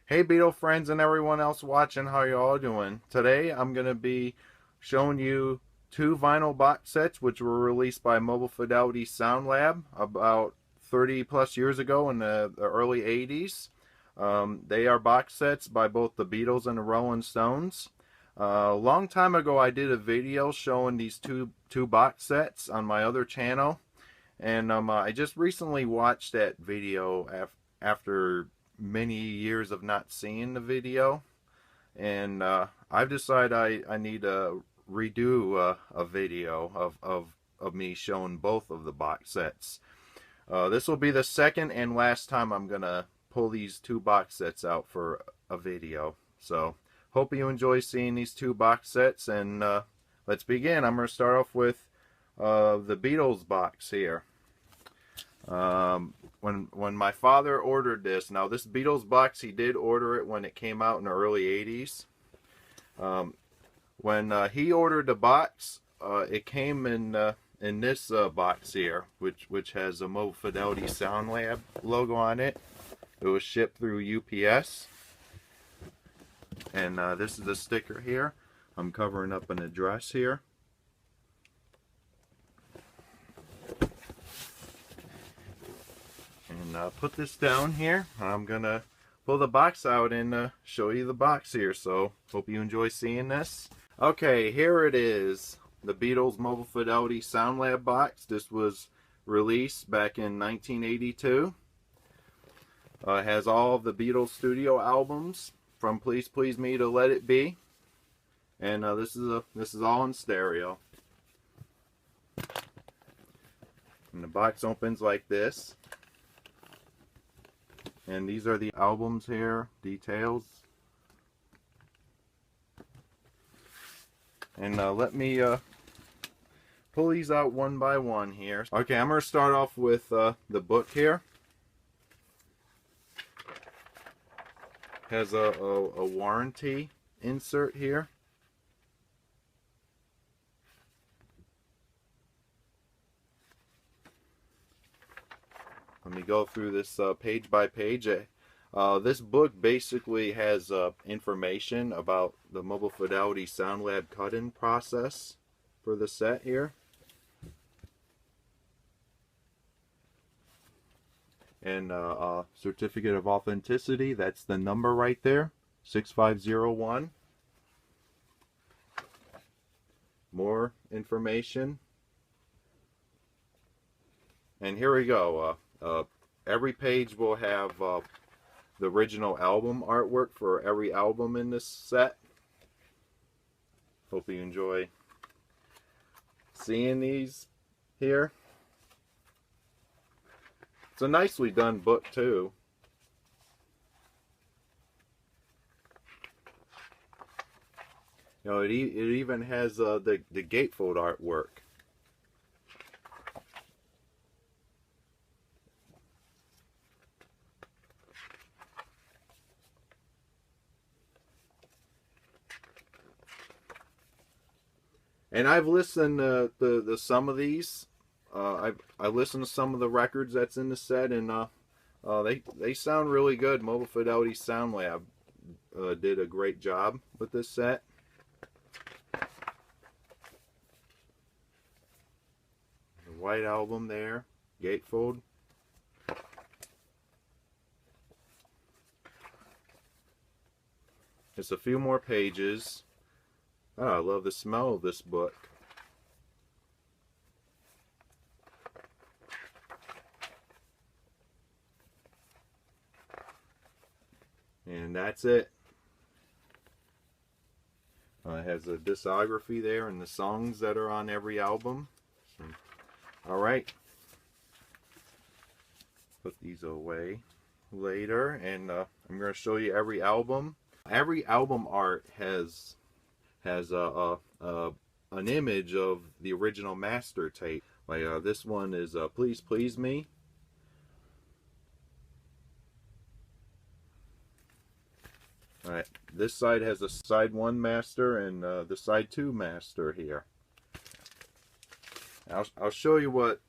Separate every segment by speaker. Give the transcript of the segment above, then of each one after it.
Speaker 1: Hey Beatle friends and everyone else watching, how you all doing? Today I'm going to be showing you two vinyl box sets which were released by Mobile Fidelity Sound Lab about 30 plus years ago in the early 80s. They are box sets by both the Beatles and the Rolling Stones. A long time ago I did a video showing these two box sets on my other channel, and I just recently watched that video after many years of not seeing the video, and I've decided I need to redo a video of me showing both of the box sets. This will be the second and last time I'm gonna pull these two box sets out for a video. So hope you enjoy seeing these two box sets, and let's begin. I'm gonna start off with the Beatles box here. When my father ordered this, now this Beatles box, he did order it when it came out in the early 80s. When he ordered the box, it came in this box here, which has a Mobile Fidelity Sound Lab logo on it. It was shipped through UPS, and this is the sticker here. I'm covering up an address here. And put this down here. I'm gonna pull the box out and show you the box here, so hope you enjoy seeing this. Okay, here it is, the Beatles Mobile Fidelity Sound Lab box. This was released back in 1982. It has all of the Beatles studio albums from Please Please Me to Let It Be, and this is all in stereo. And the box opens like this. And these are the albums here, details. And let me pull these out one by one here. Okay, I'm going to start off with the book here. Has a warranty insert here. Let me go through this page by page. This book basically has information about the Mobile Fidelity Sound Lab cut-in process for the set here. And certificate of authenticity, that's the number right there, 6501. More information. And here we go. Every page will have the original album artwork for every album in this set. Hope you enjoy seeing these here. It's a nicely done book too. You know, it even has the gatefold artwork. And I've listened to some of these. I listened to some of the records that's in the set, and they sound really good. Mobile Fidelity Sound Lab did a great job with this set. The white album there, gatefold. Just a few more pages. Oh, I love the smell of this book. And that's it. It has a discography there and the songs that are on every album. Alright. Put these away later, and I'm going to show you every album. Every album art has an image of the original master tape. Like this one is Please Please Me. Alright, this side has a side 1 master and the side 2 master here. I'll show you what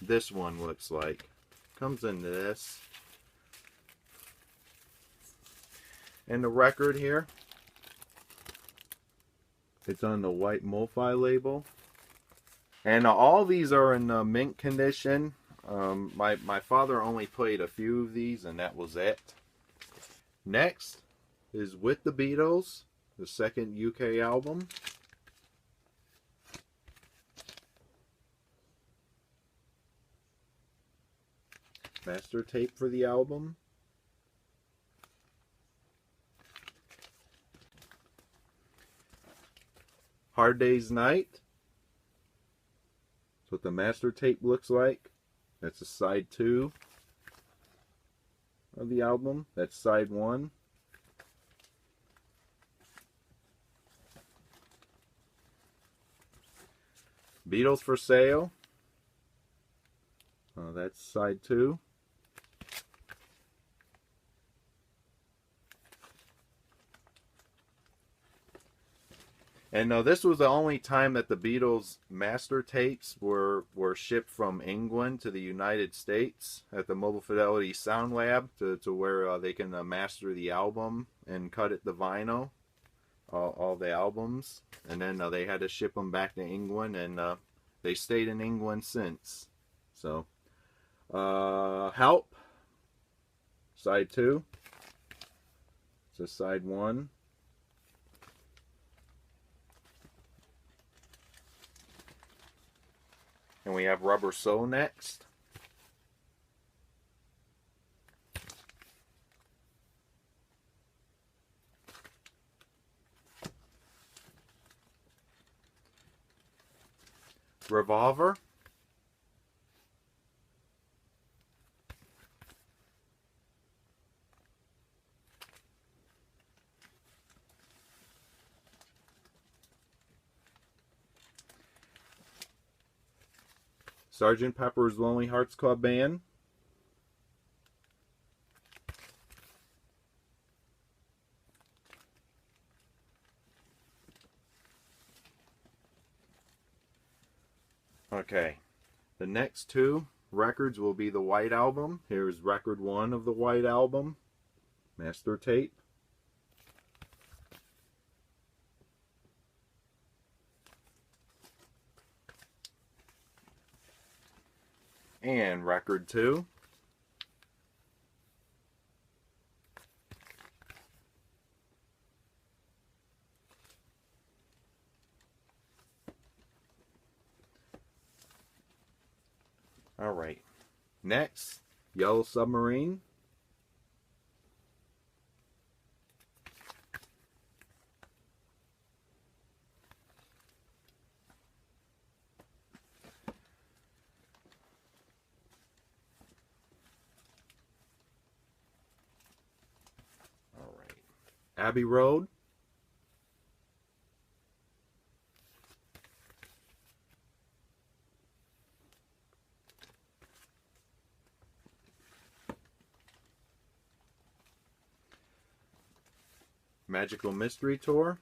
Speaker 1: this one looks like. Comes in this. And the record here, it's on the white MFSL label. And all these are in mint condition. My father only played a few of these, and that was it. Next is With the Beatles, the second UK album. Master tape for the album. Hard Day's Night. That's what the master tape looks like. That's a side 2 of the album. That's side 1. Beatles for Sale. That's side 2. And this was the only time that the Beatles master tapes were shipped from England to the United States at the Mobile Fidelity Sound Lab to where they can master the album and cut it to vinyl, all the albums. And then they had to ship them back to England, and they stayed in England since. So, Help, side 2. It's a side 1. And we have Rubber Soul next. Revolver. Sgt. Pepper's Lonely Hearts Club Band. Okay, the next 2 records will be the White Album. Here's record 1 of the White Album, master tape. And record 2. All right. Next, Yellow Submarine. All right. Abbey Road. Magical Mystery Tour.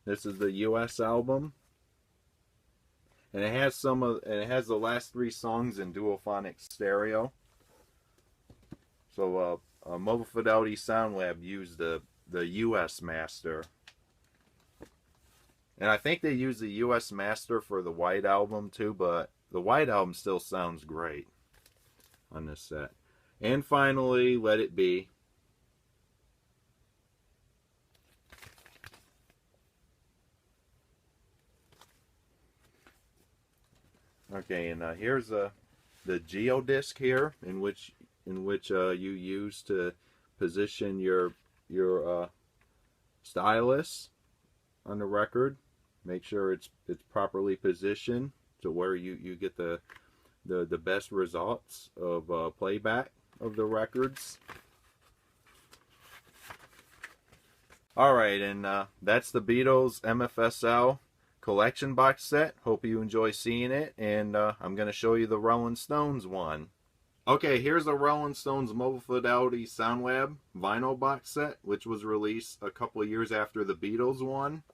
Speaker 1: This is the US album, and it has the last 3 songs in duophonic stereo. So Mobile Fidelity Sound Lab used the US master, and I think they used the US master for the White Album too, but the White Album still sounds great on this set. And finally, Let It Be. Okay, and here's the geodisc here, in which you use to position your stylus on the record. Make sure it's properly positioned to where you get the best results of playback of the records. All right, and that's the Beatles MFSL collection box set. Hope you enjoy seeing it, and I'm going to show you the Rolling Stones one. Okay, here's the Rolling Stones Mobile Fidelity Sound Lab vinyl box set, which was released a couple of years after the Beatles one.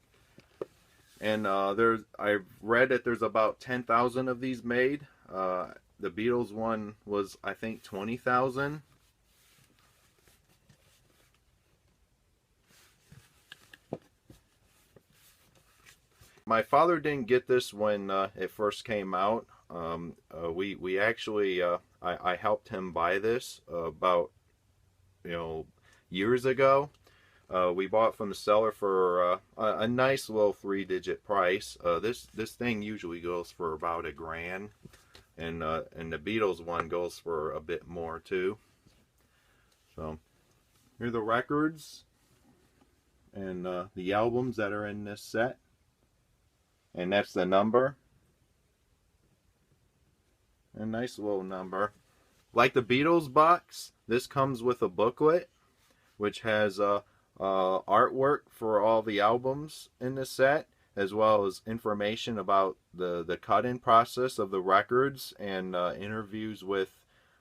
Speaker 1: And I've read that there's about 10,000 of these made. The Beatles one was, I think, 20,000. my father didn't get this when it first came out. We actually I helped him buy this about years ago. We bought it from the seller for a nice little 3-digit price. This thing usually goes for about $1,000, and the Beatles one goes for a bit more too. So here are the records and the albums that are in this set, and that's the number. A nice little number. Like the Beatles box, this comes with a booklet which has artwork for all the albums in the set, as well as information about the cut-in process of the records and interviews with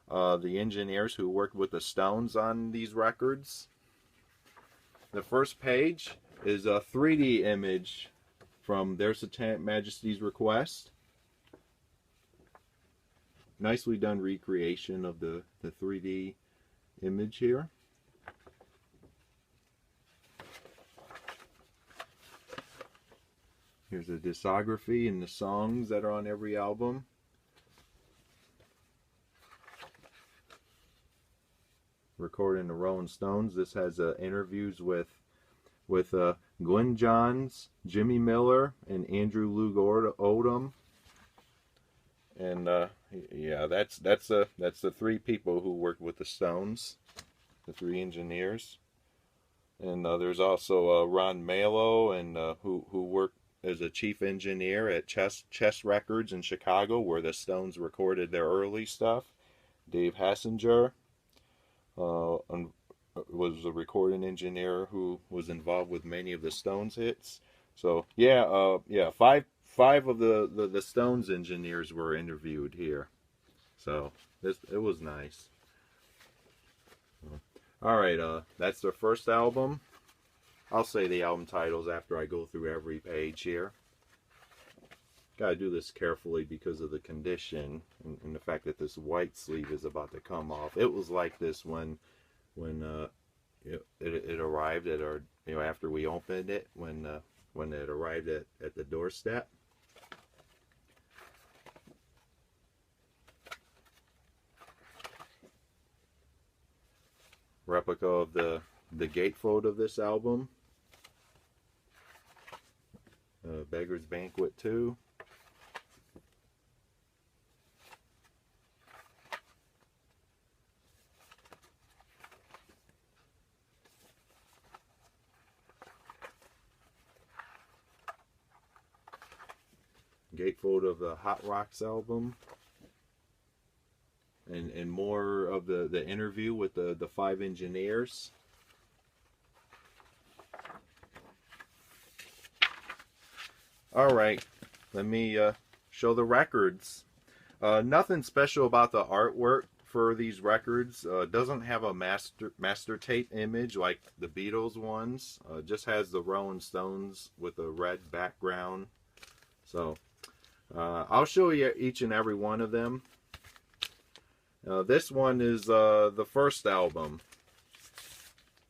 Speaker 1: the engineers who worked with the Stones on these records. The first page is a 3D image from Their Satanic Majesty's request. Nicely done recreation of the 3D image here. Here's a discography and the songs that are on every album. Recording the Rolling Stones. This has interviews with Gwen Johns, Jimmy Miller, and Andrew Loog Oldham. And yeah, that's the 3 people who worked with the Stones, the 3 engineers. And there's also Ron Malo, and who worked as a chief engineer at Chess Records in Chicago, where the Stones recorded their early stuff. Dave Hassinger was a recording engineer who was involved with many of the Stones hits. So yeah, five of the Stones engineers were interviewed here. So it was nice. All right, that's their first album. I'll say the album titles after I go through every page here. Gotta do this carefully because of the condition and the fact that this white sleeve is about to come off. It was like this when it arrived at our, after we opened it, when it arrived at the doorstep. Replica of the gatefold of this album. Beggar's Banquet 2. Gatefold of the Hot Rocks album. And more of the interview with the 5 engineers. Alright, let me show the records. Nothing special about the artwork for these records. Doesn't have a master tape image like the Beatles ones. Just has the Rolling Stones with a red background. So I'll show you each and every one of them. This one is the first album,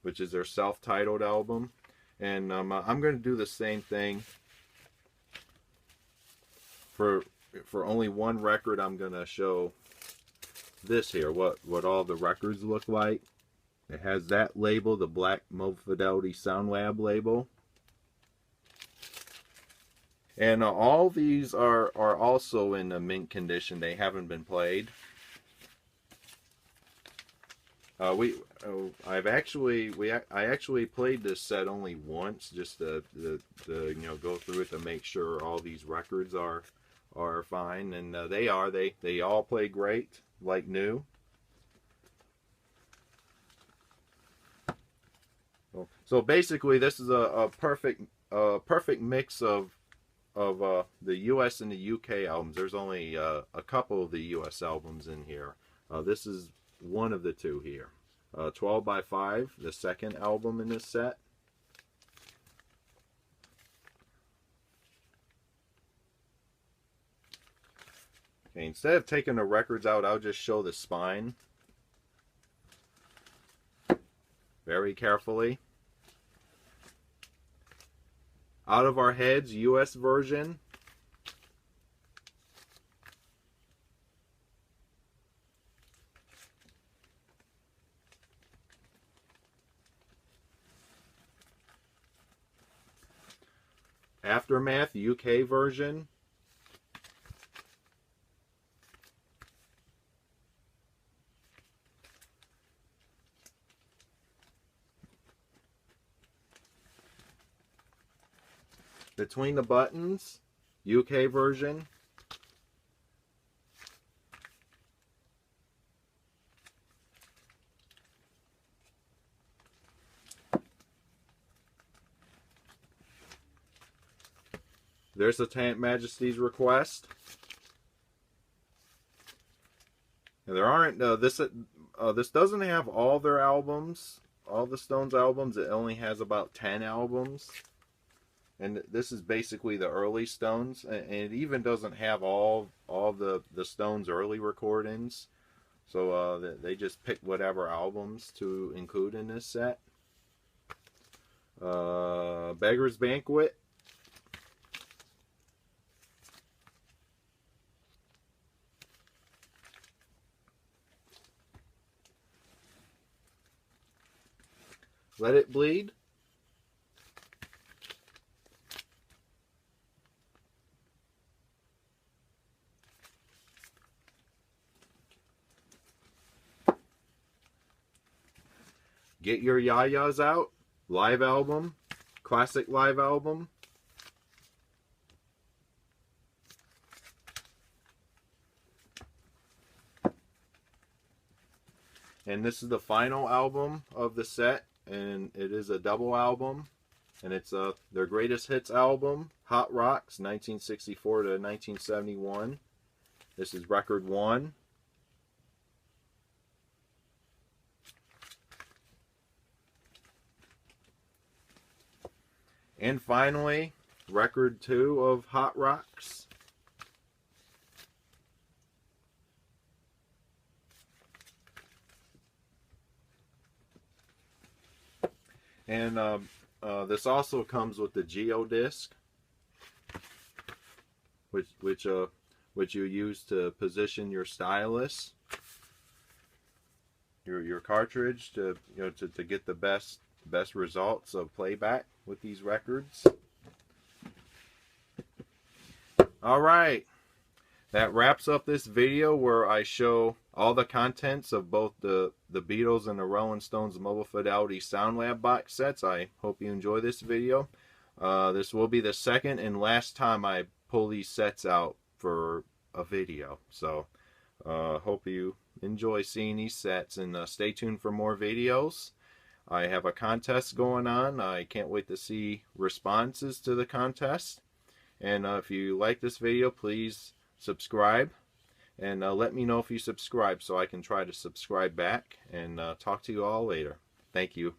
Speaker 1: which is their self-titled album. And I'm going to do the same thing. For only one record, I'm going to show this here, what all the records look like. It has that label, the black Mobile Fidelity Sound Lab label. And all these are also in a mint condition. They haven't been played. I actually played this set only once, just to go through it to make sure all these records are fine, and they are. They all play great, like new. So basically, this is a perfect mix of the U.S. and the U.K. albums. There's only a couple of the U.S. albums in here. This is one of the 2 here. 12 by 5, the second album in this set. Okay, instead of taking the records out, I'll just show the spine very carefully. Out of Our Heads US version. Aftermath UK version. Between the Buttons UK version. There's the Satanic Majesty's Request. And there aren't this doesn't have all their albums, all the Stones albums. It only has about 10 albums. And this is basically the early Stones, and it even doesn't have all the Stones early recordings. So they just picked whatever albums to include in this set. Beggar's Banquet. Let It Bleed. Get Your Yayas Out, live album, classic live album. And this is the final album of the set, and it is a double album, and it's their greatest hits album, Hot Rocks, 1964 to 1971. This is record 1. And finally, record 2 of Hot Rocks. And this also comes with the geodisc, which you use to position your stylus, your cartridge, to to get the best results of playback with these records. All right, that wraps up this video where I show all the contents of both the Beatles and the Rolling Stones Mobile Fidelity Sound Lab box sets. I hope you enjoy this video. This will be the second and last time I pull these sets out for a video. So hope you enjoy seeing these sets, and stay tuned for more videos. I have a contest going on. I can't wait to see responses to the contest. And if you like this video, please subscribe. And let me know if you subscribe so I can try to subscribe back. And talk to you all later. Thank you.